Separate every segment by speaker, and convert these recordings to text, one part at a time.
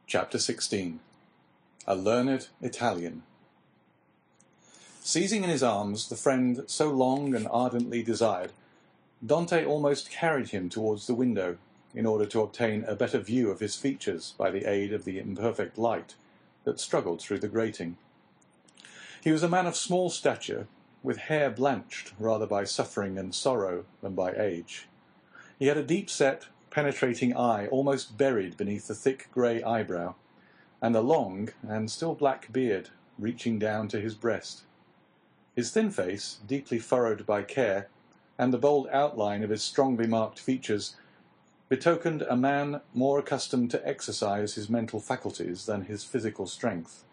Speaker 1: Chapter 16. A Learned Italian. Seizing in his arms the friend so long and ardently desired, Dante almost carried him towards the window, in order to obtain a better view of his features by the aid of the imperfect light that struggled through the grating. He was a man of small stature, with hair blanched rather by suffering and sorrow than by age. He had a deep-set, penetrating eye almost buried beneath the thick grey eyebrow, and a long and still black beard reaching down to his breast. His thin face, deeply furrowed by care, and the bold outline of his strongly marked features, betokened a man more accustomed to exercise his mental faculties than his physical strength.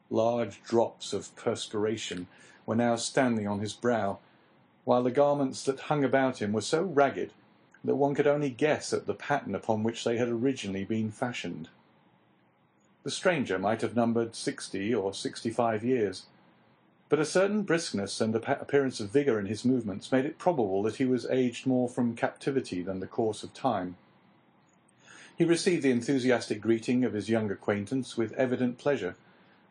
Speaker 1: Large drops of perspiration were now standing on his brow, while the garments that hung about him were so ragged that one could only guess at the pattern upon which they had originally been fashioned. The stranger might have numbered 60 or 65 years, but a certain briskness and appearance of vigour in his movements made it probable that he was aged more from captivity than the course of time. He received the enthusiastic greeting of his young acquaintance with evident pleasure,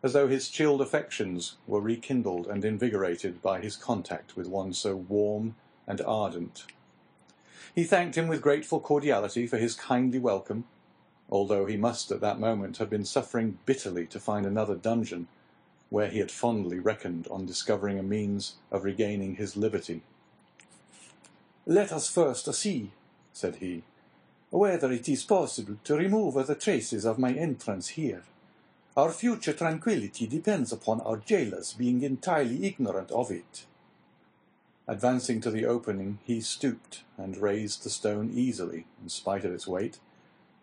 Speaker 1: as though his chilled affections were rekindled and invigorated by his contact with one so warm and ardent. He thanked him with grateful cordiality for his kindly welcome, although he must at that moment have been suffering bitterly to find another dungeon, where he had fondly reckoned on discovering a means of regaining his liberty. "Let us first see," said he, "whether it is possible to remove the traces of my entrance here. Our future tranquillity depends upon our jailers being entirely ignorant of it." Advancing to the opening, he stooped and raised the stone easily, in spite of its weight.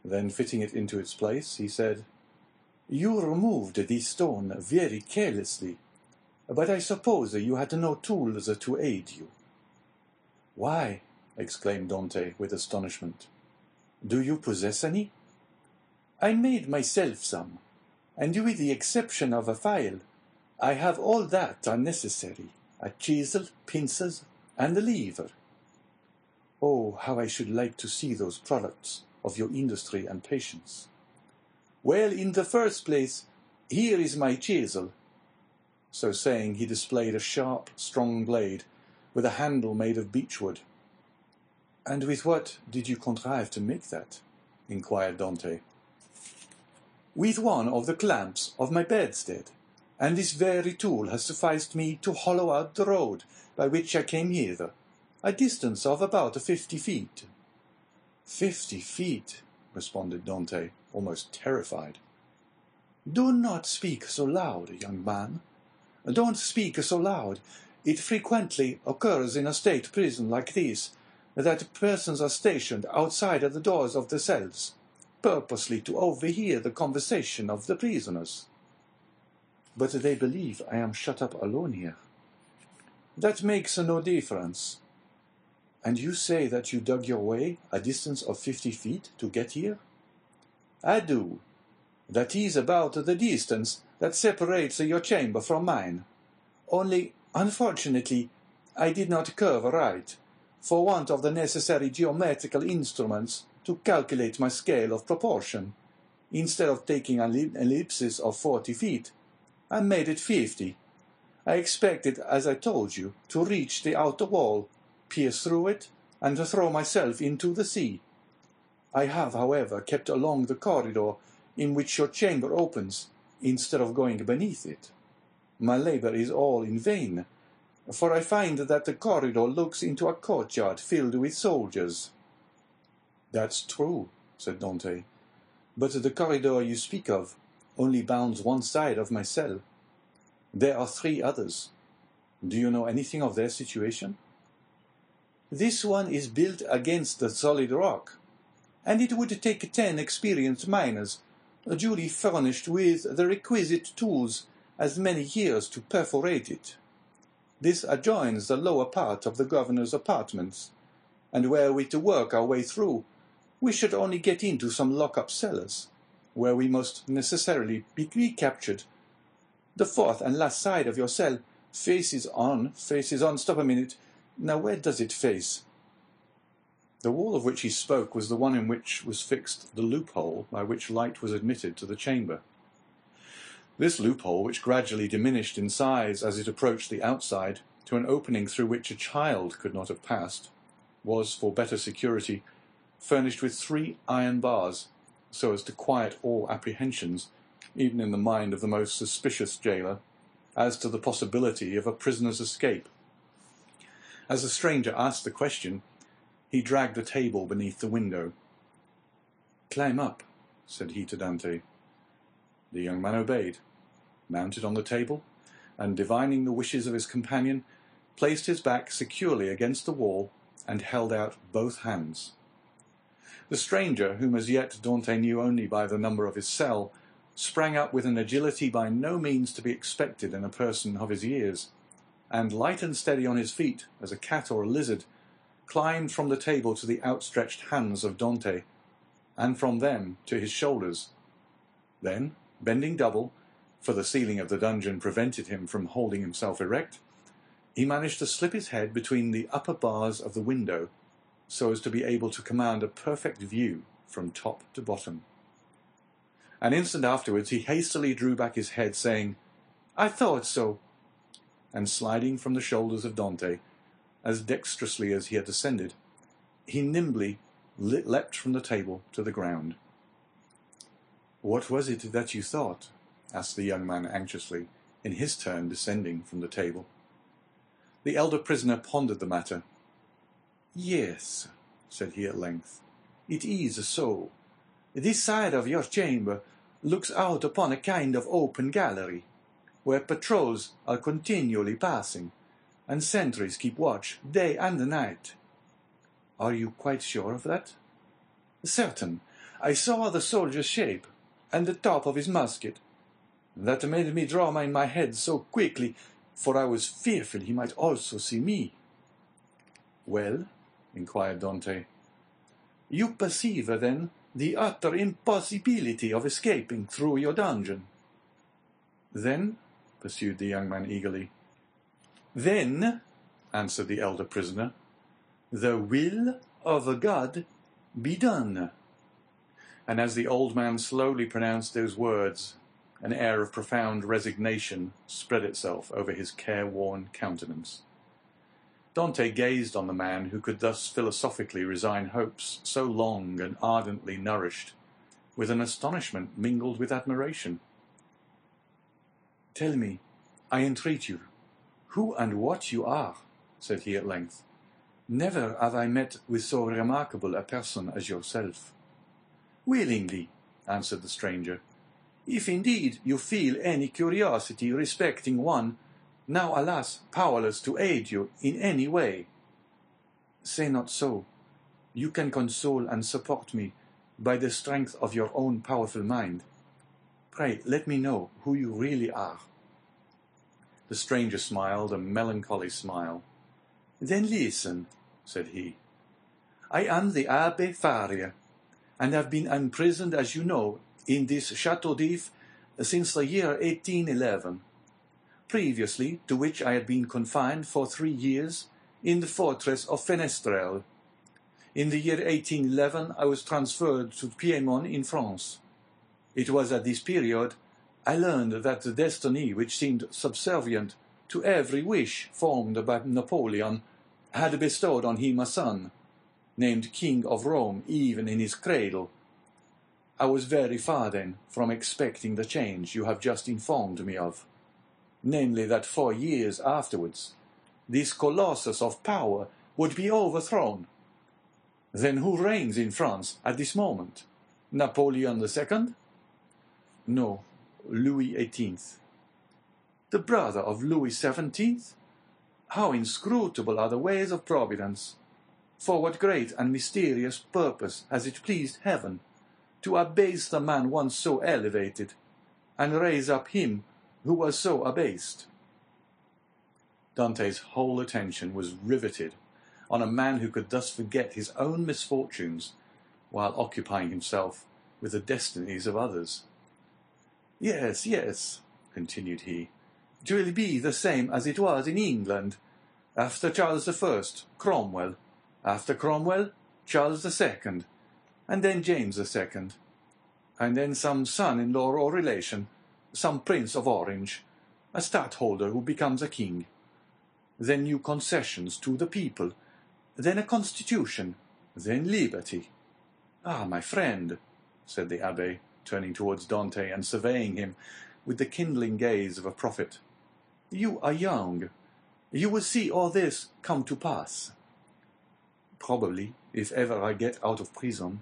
Speaker 1: Then, fitting it into its place, he said, "You removed this stone very carelessly, but I suppose you had no tools to aid you." "Why?" exclaimed Dante with astonishment. "Do you possess any?" "I made myself some, and with the exception of a file, I have all that are necessary. A chisel, pincers, and a lever." "Oh, how I should like to see those products of your industry and patience." "Well, in the first place, here is my chisel." So saying, he displayed a sharp, strong blade, with a handle made of beechwood. "And with what did you contrive to make that?" inquired Dante. "With one of the clamps of my bedstead, and this very tool has sufficed me to hollow out the road by which I came hither, a distance of about 50 feet. 50 feet, responded Dante, almost terrified. "Do not speak so loud, young man. Don't speak so loud. It frequently occurs in a state prison like this, that persons are stationed outside of the doors of the cells, purposely to overhear the conversation of the prisoners." "But they believe I am shut up alone here." "That makes no difference." "And you say that you dug your way a distance of 50 feet to get here?" "I do. That is about the distance that separates your chamber from mine. Only, unfortunately, I did not curve right, for want of the necessary geometrical instruments to calculate my scale of proportion. Instead of taking an ellipsis of 40 feet, I made it 50. I expected, as I told you, to reach the outer wall, pierce through it, and throw myself into the sea. I have, however, kept along the corridor in which your chamber opens, instead of going beneath it. My labor is all in vain, for I find that the corridor looks into a courtyard filled with soldiers." "That's true," said Dante, "but the corridor you speak of only bounds one side of my cell. There are 3 others. Do you know anything of their situation?" "This one is built against the solid rock, and it would take 10 experienced miners, duly furnished with the requisite tools, as many years to perforate it. This adjoins the lower part of the governor's apartments, and were we to work our way through, we should only get into some lock-up cellars, where we must necessarily be captured. The 4th and last side of your cell faces on. Stop a minute. Now, where does it face?" The wall of which he spoke was the one in which was fixed the loophole by which light was admitted to the chamber. This loophole, which gradually diminished in size as it approached the outside to an opening through which a child could not have passed, was, for better security, furnished with 3 iron bars, so as to quiet all apprehensions, even in the mind of the most suspicious jailer, as to the possibility of a prisoner's escape. As the stranger asked the question, he dragged a table beneath the window. "Climb up," said he to Dante. The young man obeyed, mounted on the table, and, divining the wishes of his companion, placed his back securely against the wall and held out both hands. The stranger, whom as yet Dante knew only by the number of his cell, sprang up with an agility by no means to be expected in a person of his years, and, light and steady on his feet as a cat or a lizard, climbed from the table to the outstretched hands of Dante, and from them to his shoulders. Then, bending double, for the ceiling of the dungeon prevented him from holding himself erect, he managed to slip his head between the upper bars of the window, so as to be able to command a perfect view from top to bottom. An instant afterwards he hastily drew back his head, saying, "I thought so," and sliding from the shoulders of Dante, as dexterously as he had descended, he nimbly leapt from the table to the ground. "What was it that you thought?" asked the young man anxiously, in his turn descending from the table. The elder prisoner pondered the matter. "Yes," said he at length, "it is so. This side of your chamber looks out upon a kind of open gallery, where patrols are continually passing, and sentries keep watch day and night." "Are you quite sure of that?" "Certain. I saw the soldier's shape, and the top of his musket. That made me draw my head so quickly, for I was fearful he might also see me." "Well?" inquired Dante. "You perceive, then, the utter impossibility of escaping through your dungeon." "Then," pursued the young man eagerly. "Then," answered the elder prisoner, "the will of God be done." And as the old man slowly pronounced those words, an air of profound resignation spread itself over his careworn countenance. Dante gazed on the man who could thus philosophically resign hopes so long and ardently nourished, with an astonishment mingled with admiration. "Tell me, I entreat you, who and what you are," said he at length. "Never have I met with so remarkable a person as yourself." "Willingly," answered the stranger, "if indeed you feel any curiosity respecting one, now alas, powerless to aid you in any way." "Say not so. You can console and support me by the strength of your own powerful mind. Pray, let me know who you really are." The stranger smiled a melancholy smile. "Then listen," said he. "I am the Abbe Faria, and have been imprisoned, as you know, in this Château d'If since the year 1811. Previously to which I had been confined for 3 years in the fortress of Fenestrelle. In the year 1811 I was transferred to Piedmont in France. It was at this period I learned that the destiny which seemed subservient to every wish formed by Napoleon had bestowed on him a son, named King of Rome even in his cradle. I was very far then from expecting the change you have just informed me of, namely that 4 years afterwards this colossus of power would be overthrown. Then who reigns in France at this moment? Napoleon II? No, Louis XVIII. The brother of Louis XVII? How inscrutable are the ways of Providence! For what great and mysterious purpose has it pleased Heaven to abase the man once so elevated, and raise up him who was so abased?" Dante's whole attention was riveted on a man who could thus forget his own misfortunes while occupying himself with the destinies of others. "Yes, yes," continued he, "it will be the same as it was in England. After Charles I, Cromwell. After Cromwell, Charles II, and then James II, and then some son-in-law or relation, some Prince of Orange, a stadtholder who becomes a king, then new concessions to the people, then a constitution, then liberty. Ah, my friend, said the abbé, turning towards Dante and surveying him with the kindling gaze of a prophet, you are young. You will see all this come to pass. Probably, if ever I get out of prison.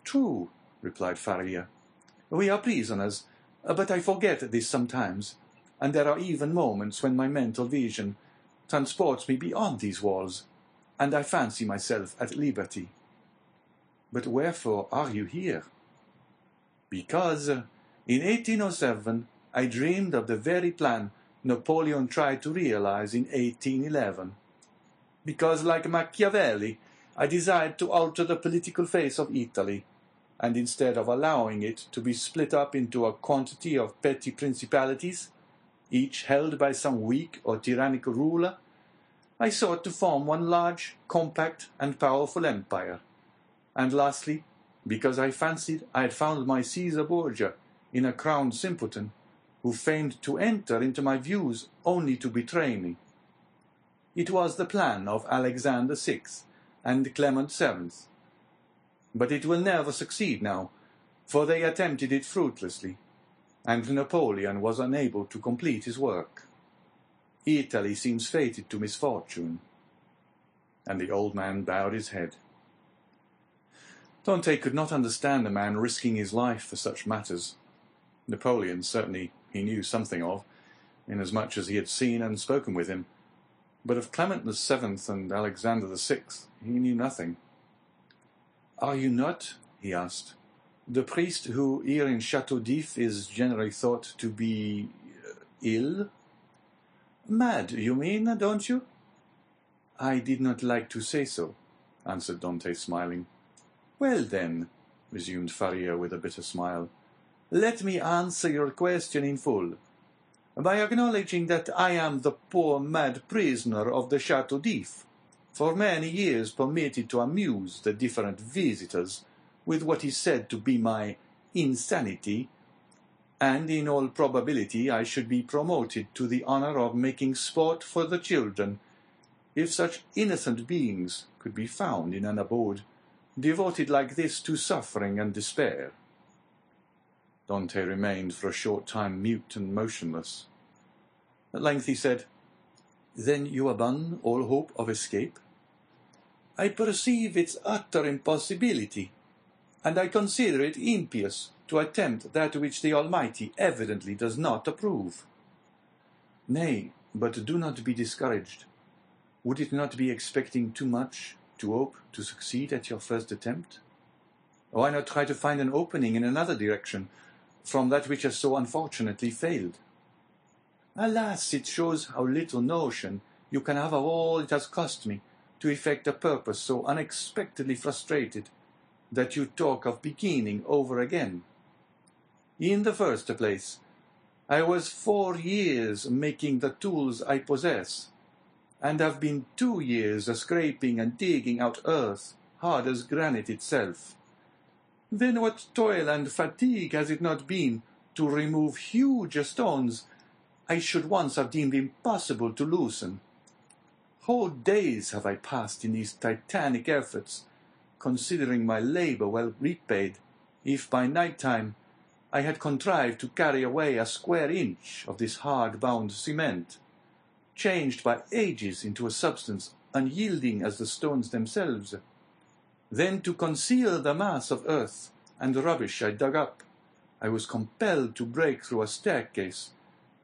Speaker 1: True, replied Faria. We are prisoners, but I forget this sometimes, and there are even moments when my mental vision transports me beyond these walls, and I fancy myself at liberty. But wherefore are you here? Because in 1807 I dreamed of the very plan Napoleon tried to realize in 1811. Because, like Machiavelli, I desired to alter the political face of Italy, and instead of allowing it to be split up into a quantity of petty principalities, each held by some weak or tyrannical ruler, I sought to form one large, compact, and powerful empire. And lastly, because I fancied I had found my Caesar Borgia in a crowned simpleton, who feigned to enter into my views only to betray me. It was the plan of Alexander VI and Clement VII. But it will never succeed now, for they attempted it fruitlessly, and Napoleon was unable to complete his work. Italy seems fated to misfortune. And the old man bowed his head. Dante could not understand a man risking his life for such matters. Napoleon certainly he knew something of, inasmuch as he had seen and spoken with him, but of Clement VII and Alexander VI he knew nothing. "Are you not," he asked, "the priest who here in Château d'If is generally thought to be ill?" "Mad, you mean, don't you?" "I did not like to say so," answered Dante, smiling. "Well, then," resumed Faria with a bitter smile, "let me answer your question in full, by acknowledging that I am the poor mad prisoner of the Château d'If, for many years permitted to amuse the different visitors with what is said to be my insanity, and in all probability I should be promoted to the honor of making sport for the children, if such innocent beings could be found in an abode devoted like this to suffering and despair." Dante remained for a short time mute and motionless. At length he said, "Then you abandon all hope of escape?" "I perceive its utter impossibility, and I consider it impious to attempt that which the Almighty evidently does not approve." "Nay, but do not be discouraged. Would it not be expecting too much to hope to succeed at your first attempt? Why not try to find an opening in another direction from that which has so unfortunately failed?" "Alas, it shows how little notion you can have of all it has cost me to effect a purpose so unexpectedly frustrated, that you talk of beginning over again. In the first place, I was 4 years making the tools I possess, and have been 2 years scraping and digging out earth hard as granite itself. Then what toil and fatigue has it not been to remove huge stones I should once have deemed impossible to loosen? Whole days have I passed in these titanic efforts, considering my labor well repaid, if by night time I had contrived to carry away a square inch of this hard-bound cement, changed by ages into a substance unyielding as the stones themselves. Then, to conceal the mass of earth and rubbish I dug up, I was compelled to break through a staircase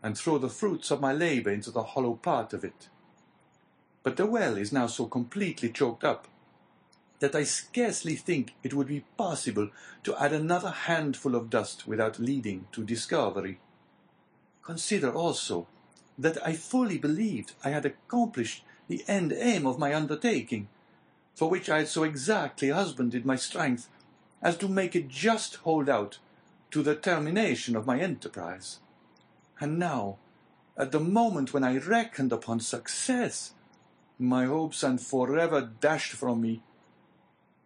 Speaker 1: and throw the fruits of my labor into the hollow part of it. But the well is now so completely choked up that I scarcely think it would be possible to add another handful of dust without leading to discovery. Consider also that I fully believed I had accomplished the end aim of my undertaking, for which I had so exactly husbanded my strength as to make it just hold out to the termination of my enterprise. And now, at the moment when I reckoned upon success, my hopes are forever dashed from me,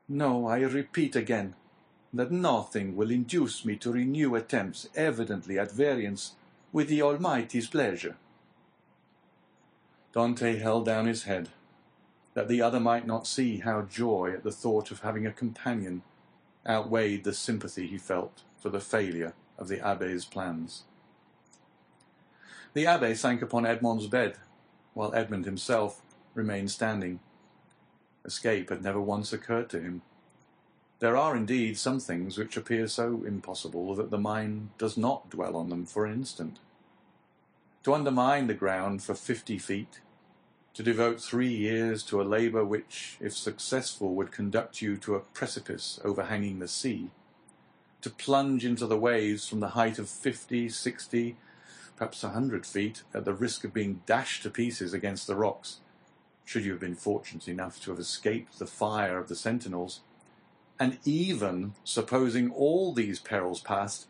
Speaker 1: No, I repeat again, that nothing will induce me to renew attempts evidently at variance with the Almighty's pleasure." Dante held down his head, that the other might not see how joy at the thought of having a companion outweighed the sympathy he felt for the failure of the abbé's plans. The abbé sank upon Edmond's bed, while Edmond himself remained standing. Escape had never once occurred to him. There are indeed some things which appear so impossible that the mind does not dwell on them for an instant. To undermine the ground for 50 feet, to devote 3 years to a labour which, if successful, would conduct you to a precipice overhanging the sea, to plunge into the waves from the height of 50, 60, perhaps 100 feet, at the risk of being dashed to pieces against the rocks, should you have been fortunate enough to have escaped the fire of the sentinels, and even supposing all these perils past,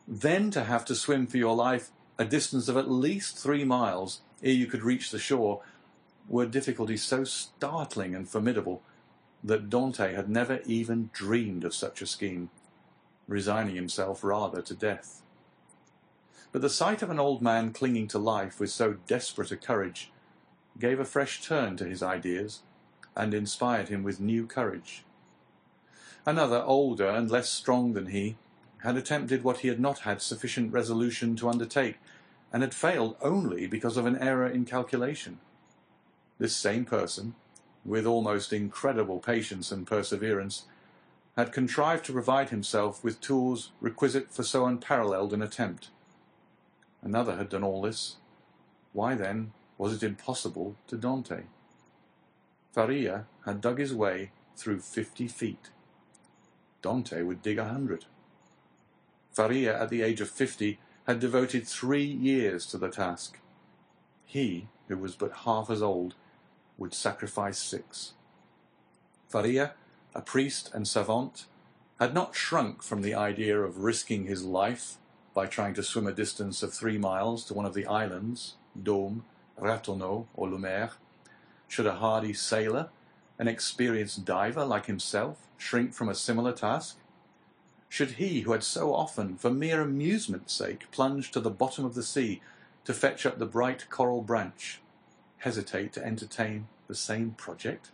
Speaker 1: then to have to swim for your life a distance of at least 3 miles ere you could reach the shore, were difficulties so startling and formidable that Dante had never even dreamed of such a scheme, resigning himself rather to death. But the sight of an old man clinging to life with so desperate a courage gave a fresh turn to his ideas and inspired him with new courage. Another, older and less strong than he, had attempted what he had not had sufficient resolution to undertake, and had failed only because of an error in calculation. This same person, with almost incredible patience and perseverance, had contrived to provide himself with tools requisite for so unparalleled an attempt. Another had done all this. Why, then, was it impossible to Dante? Faria had dug his way through 50 feet. Dante would dig 100. Faria, at the age of 50, had devoted 3 years to the task. He, who was but half as old, would sacrifice 6. Faria, a priest and savant, had not shrunk from the idea of risking his life by trying to swim a distance of 3 miles to one of the islands, Dôme, Ratonneau, or Lumière. Should a hardy sailor, an experienced diver like himself, shrink from a similar task? Should he, who had so often, for mere amusement's sake, plunged to the bottom of the sea to fetch up the bright coral branch, hesitate to entertain the same project?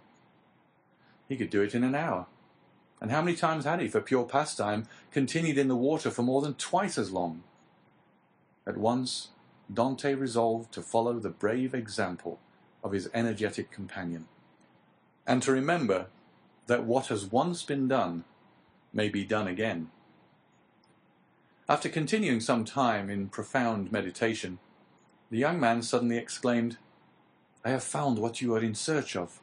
Speaker 1: He could do it in an hour. And how many times had he, for pure pastime, continued in the water for more than twice as long? At once, Dante resolved to follow the brave example of his energetic companion, and to remember that what has once been done may be done again. After continuing some time in profound meditation, the young man suddenly exclaimed, "I have found what you are in search of."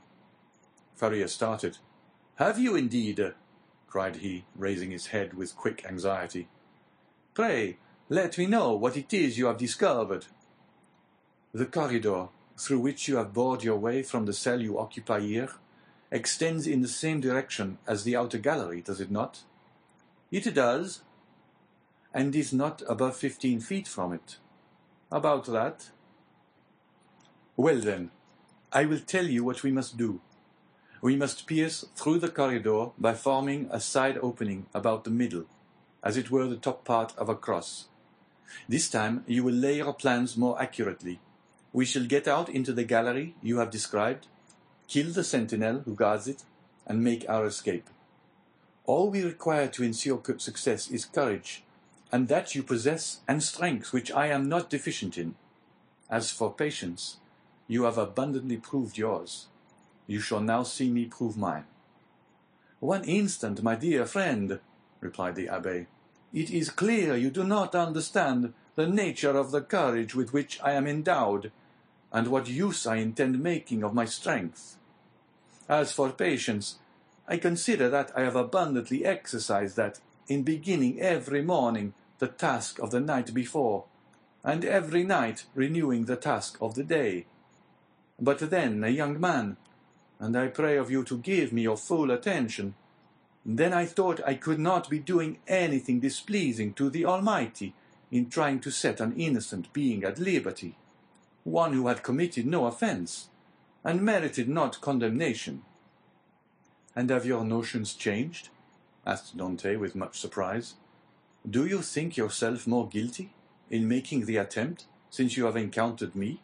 Speaker 1: Faria started. "Have you indeed?" cried he, raising his head with quick anxiety. "Pray, let me know what it is you have discovered." "The corridor through which you have bored your way from the cell you occupy here extends in the same direction as the outer gallery, does it not?" "It does." "And is not above 15 feet from it?" "About that." "Well then, I will tell you what we must do. We must pierce through the corridor by forming a side opening about the middle, as it were the top part of a cross. This time you will lay your plans more accurately. We shall get out into the gallery you have described, kill the sentinel who guards it, and make our escape. All we require to ensure success is courage, and that you possess, and strength which I am not deficient in. As for patience, you have abundantly proved yours. You shall now see me prove mine." "One instant, my dear friend," replied the abbé. "It is clear you do not understand the nature of the courage with which I am endowed, and what use I intend making of my strength. As for patience, I consider that I have abundantly exercised that in beginning every morning the task of the night before, and every night renewing the task of the day. But then, a young man, and I pray of you to give me your full attention, then I thought I could not be doing anything displeasing to the Almighty in trying to set an innocent being at liberty, one who had committed no offense, and merited not condemnation. And have your notions changed? Asked Dante with much surprise. Do you think yourself more guilty in making the attempt since you have encountered me?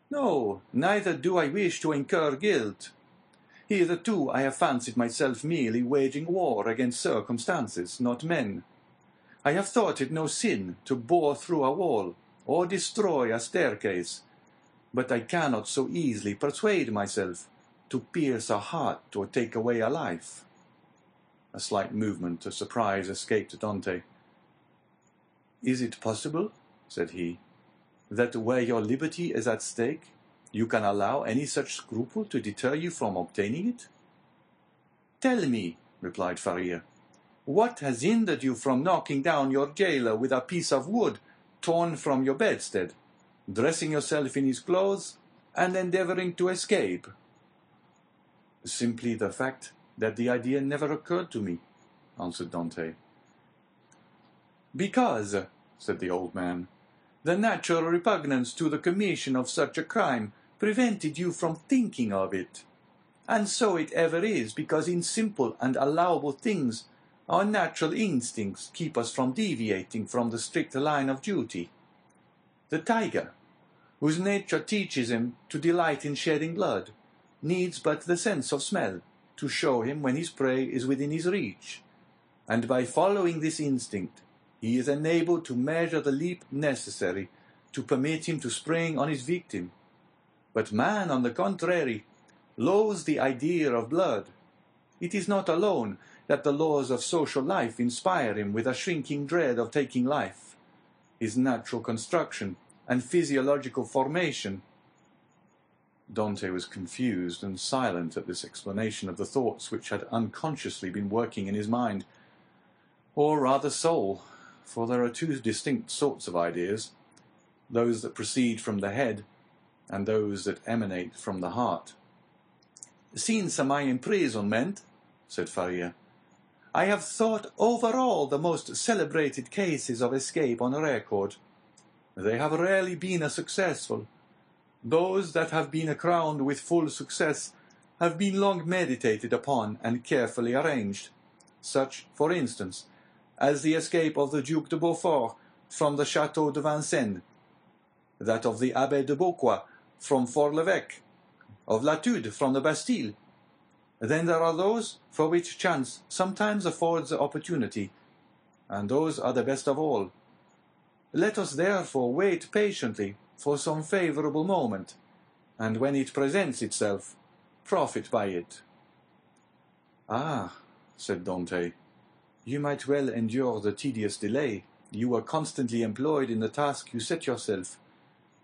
Speaker 1: No, neither do I wish to incur guilt. Hitherto I have fancied myself merely waging war against circumstances, not men. I have thought it no sin to bore through a wall or destroy a staircase, but I cannot so easily persuade myself to pierce a heart or take away a life. A slight movement of surprise escaped Dante. Is it possible, said he, that where your liberty is at stake, you can allow any such scruple to deter you from obtaining it? Tell me, replied Faria, what has hindered you from knocking down your jailer with a piece of wood torn from your bedstead, dressing yourself in his clothes, and endeavoring to escape? Simply the fact that the idea never occurred to me, answered Dante. Because, said the old man, the natural repugnance to the commission of such a crime prevented you from thinking of it. And so it ever is, because in simple and allowable things our natural instincts keep us from deviating from the strict line of duty. The tiger, whose nature teaches him to delight in shedding blood, needs but the sense of smell to show him when his prey is within his reach, and by following this instinct he is enabled to measure the leap necessary to permit him to spring on his victim. But man, on the contrary, loathes the idea of blood. It is not alone that the laws of social life inspire him with a shrinking dread of taking life. His natural construction and physiological formation. Dante was confused and silent at this explanation of the thoughts which had unconsciously been working in his mind, or rather soul, for there are two distinct sorts of ideas, those that proceed from the head and those that emanate from the heart. Since my imprisonment, said Faria, I have thought over all the most celebrated cases of escape on record. They have rarely been successful. Those that have been crowned with full success have been long meditated upon and carefully arranged, such, for instance, as the escape of the Duc de Beaufort from the Château de Vincennes, that of the Abbé de Beauquois from Fort-l'Évêque, of Latude from the Bastille. Then there are those for which chance sometimes affords opportunity, and those are the best of all. Let us therefore wait patiently for some favourable moment, and when it presents itself, profit by it. Ah, said Dante, you might well endure the tedious delay. You were constantly employed in the task you set yourself,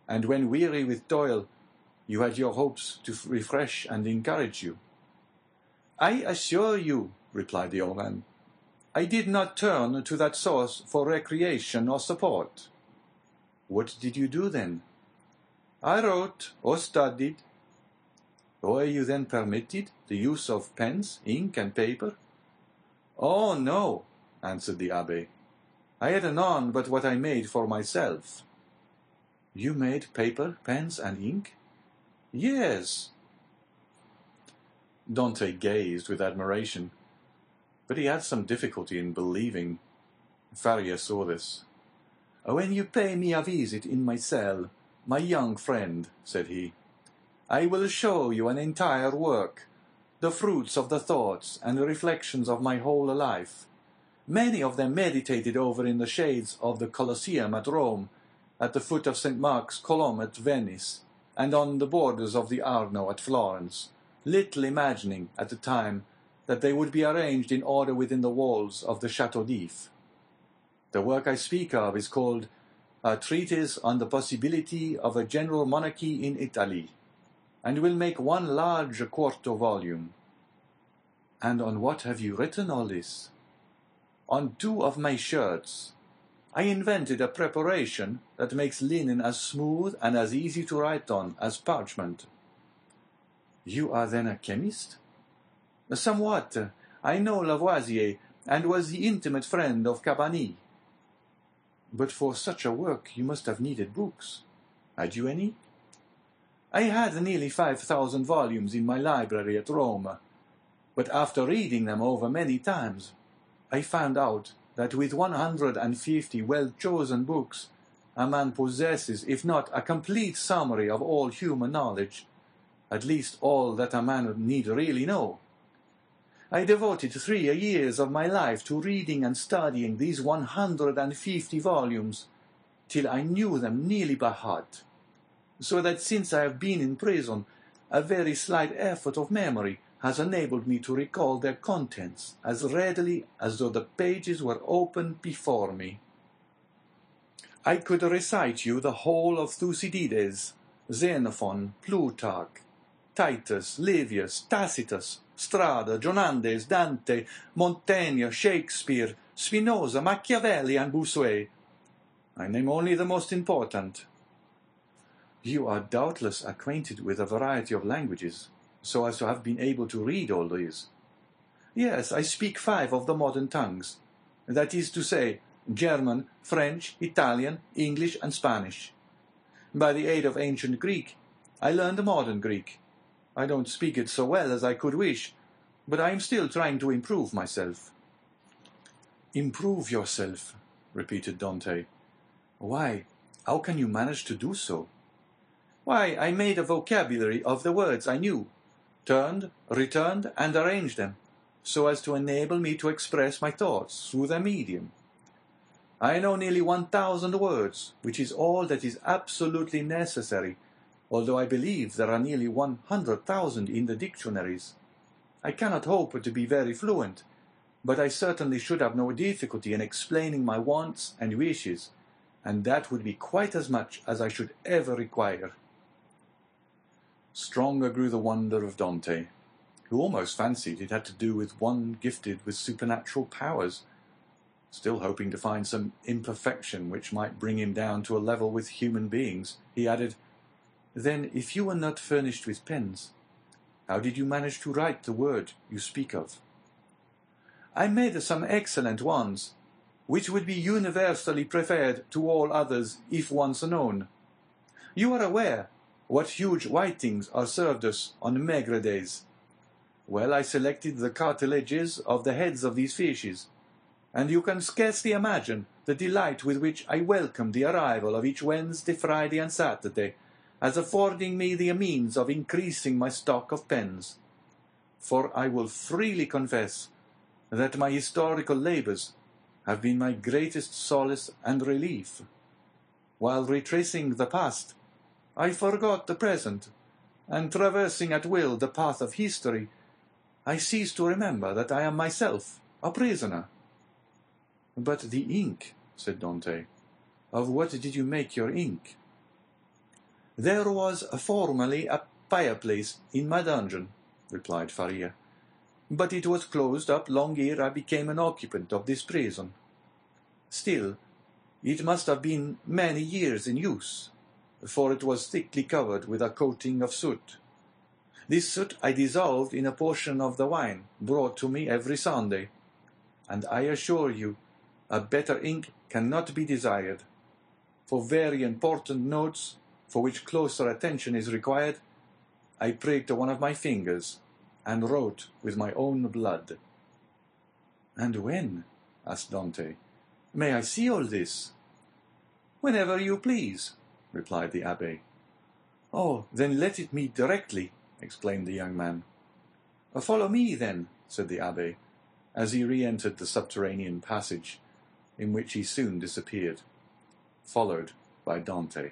Speaker 1: and when weary with toil, you had your hopes to refresh and encourage you. I assure you, replied the old man, I did not turn to that source for recreation or support. What did you do then? I wrote or studied. Were you then permitted the use of pens, ink, and paper? Oh, no, answered the abbé. I had none but what I made for myself. You made paper, pens, and ink? Yes. Dante gazed with admiration, but he had some difficulty in believing. Faria saw this. When you pay me a visit in my cell, my young friend, said he, I will show you an entire work, the fruits of the thoughts and reflections of my whole life, many of them meditated over in the shades of the Colosseum at Rome, at the foot of St. Mark's Column at Venice, and on the borders of the Arno at Florence, little imagining at the time that they would be arranged in order within the walls of the Château d'If. The work I speak of is called A Treatise on the Possibility of a General Monarchy in Italy, and will make one large quarto volume. And on what have you written all this? On 2 of my shirts. I invented a preparation that makes linen as smooth and as easy to write on as parchment. You are then a chemist? Somewhat. I know Lavoisier, and was the intimate friend of Cabanilles. But for such a work you must have needed books. Had you any? I had nearly 5,000 volumes in my library at Rome. But after reading them over many times, I found out that with 150 well-chosen books, a man possesses, if not a complete summary of all human knowledge, at least all that a man need really know. I devoted 3 years of my life to reading and studying these 150 volumes, till I knew them nearly by heart, so that since I have been in prison, a very slight effort of memory has enabled me to recall their contents as readily as though the pages were open before me. I could recite you the whole of Thucydides, Xenophon, Plutarch, Titus, Livius, Tacitus, Strada, Jonandes, Dante, Montaigne, Shakespeare, Spinoza, Machiavelli, and Bossuet. I name only the most important. You are doubtless acquainted with a variety of languages, so as to have been able to read all these. Yes, I speak 5 of the modern tongues, that is to say, German, French, Italian, English, and Spanish. By the aid of ancient Greek, I learned modern Greek. I don't speak it so well as I could wish, but I am still trying to improve myself. Improve yourself, repeated Dante. Why, how can you manage to do so? Why, I made a vocabulary of the words I knew, turned, returned, and arranged them, so as to enable me to express my thoughts through their medium. I know nearly 1,000 words, which is all that is absolutely necessary, although I believe there are nearly 100,000 in the dictionaries. I cannot hope to be very fluent, but I certainly should have no difficulty in explaining my wants and wishes, and that would be quite as much as I should ever require. Stronger grew the wonder of Dante, who almost fancied it had to do with one gifted with supernatural powers. Still hoping to find some imperfection which might bring him down to a level with human beings, he added, "Then, if you were not furnished with pens, how did you manage to write the word you speak of?" "I made some excellent ones, which would be universally preferred to all others if once known. You are aware what huge whitings are served us on maigre days. Well, I selected the cartilages of the heads of these fishes, and you can scarcely imagine the delight with which I welcomed the arrival of each Wednesday, Friday, and Saturday, as affording me the means of increasing my stock of pens. For I will freely confess that my historical labours have been my greatest solace and relief. While retracing the past, I forgot the present, and traversing at will the path of history, I ceased to remember that I am myself a prisoner." "But the ink," said Dante. "Of what did you make your ink?" "There was formerly a fireplace in my dungeon," replied Faria, "but it was closed up long ere I became an occupant of this prison. Still, it must have been many years in use, for it was thickly covered with a coating of soot. This soot I dissolved in a portion of the wine brought to me every Sunday, and I assure you a better ink cannot be desired. For very important notes, for which closer attention is required, I pricked one of my fingers, and wrote with my own blood." "And when?" asked Dante. "May I see all this?" "Whenever you please," replied the abbé. "Oh, then let it me directly," exclaimed the young man. "Follow me, then," said the abbé, as he re-entered the subterranean passage, in which he soon disappeared, followed by Dante.